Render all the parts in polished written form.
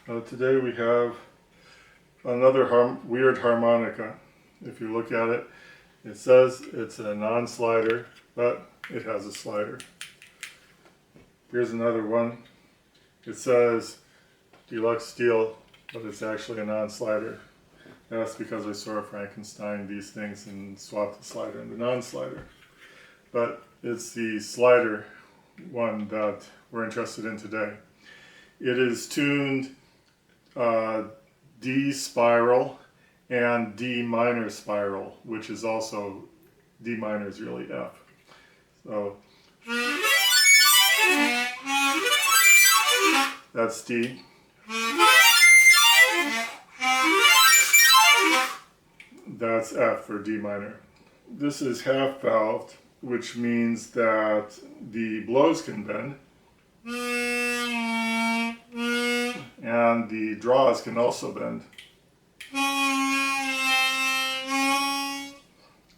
Today we have another weird harmonica. If you look at it, it says it's a non-slider, but it has a slider. Here's another one. It says deluxe steel, but it's actually a non-slider. That's because I sort of Frankenstein these things and swapped the slider and the non-slider. But it's the slider one that we're interested in today. It is tuned D spiral and D minor spiral, which is also D minor is really F. So that's D. That's F for D minor. This is half valved, which means that the blows can bend and the draws can also bend.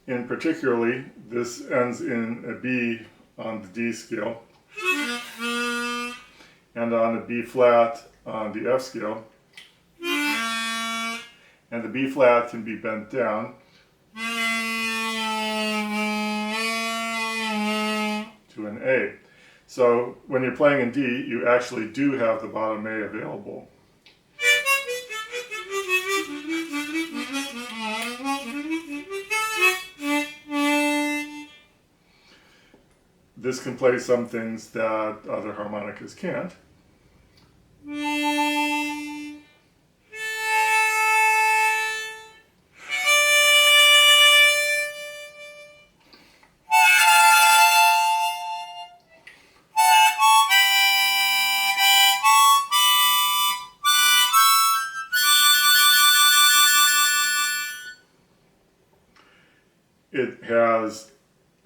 In particularly, this ends in a B on the D scale and on a B flat on the F scale. And the B flat can be bent down to an A. So when you're playing in D, you actually do have the bottom A available. This can play some things that other harmonicas can't. It has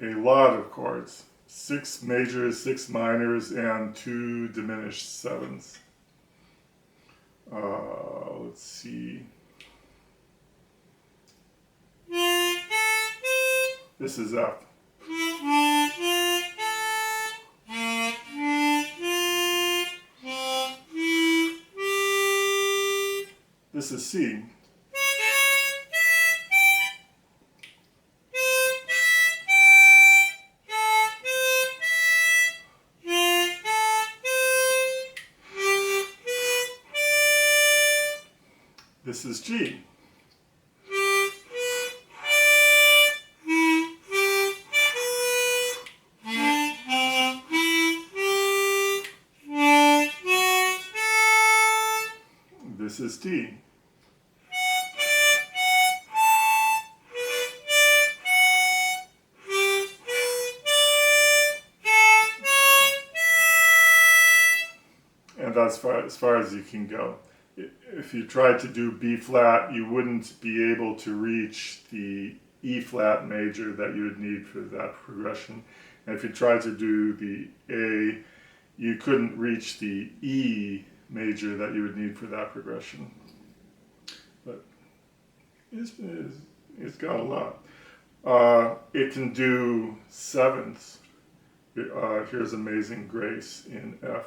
a lot of chords, 6 majors, 6 minors, and 2 diminished sevenths. Let's see. This is F. This is C. This is G. This is D. And that's as far as you can go. If you tried to do B flat, you wouldn't be able to reach the E flat major that you would need for that progression. And if you tried to do the A, you couldn't reach the E major that you would need for that progression. But it's got a lot. It can do sevenths. Here's Amazing Grace in F.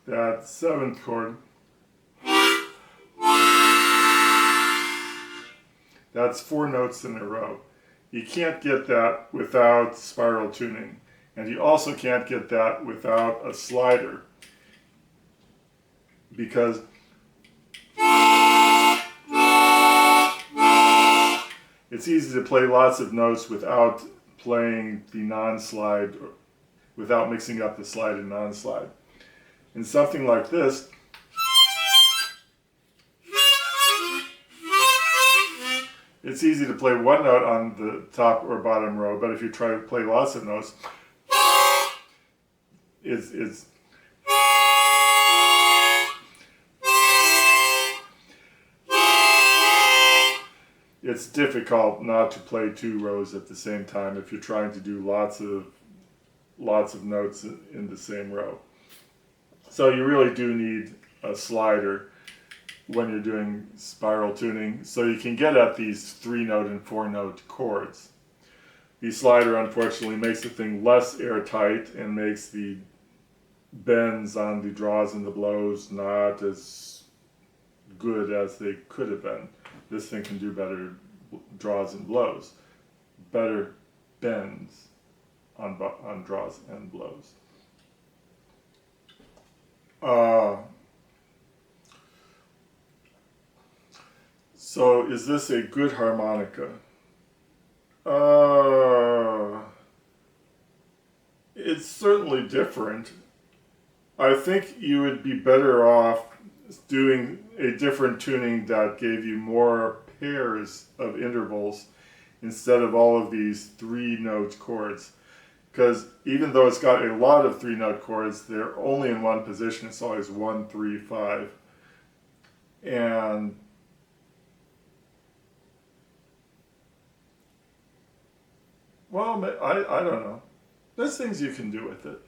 That seventh chord, that's 4 notes in a row. You can't get that without spiral tuning, and you also can't get that without a slider, because It's easy to play lots of notes without playing the non-slide, without mixing up the slide and non-slide. In something like this, it's easy to play one note on the top or bottom row, but if you try to play lots of notes, it's difficult not to play two rows at the same time if you're trying to do lots of notes in the same row. So you really do need a slider when you're doing spiral tuning, so you can get at these 3-note and 4-note chords. The slider unfortunately makes the thing less airtight and makes the bends on the draws and the blows not as good as they could have been. This thing can do better draws and blows, better bends on draws and blows. So is this a good harmonica? It's certainly different. I think you would be better off doing a different tuning that gave you more pairs of intervals instead of all of these 3-note chords. Because even though it's got a lot of 3-note chords, they're only in one position. It's always 1, 3, 5. And well, I don't know. There's things you can do with it.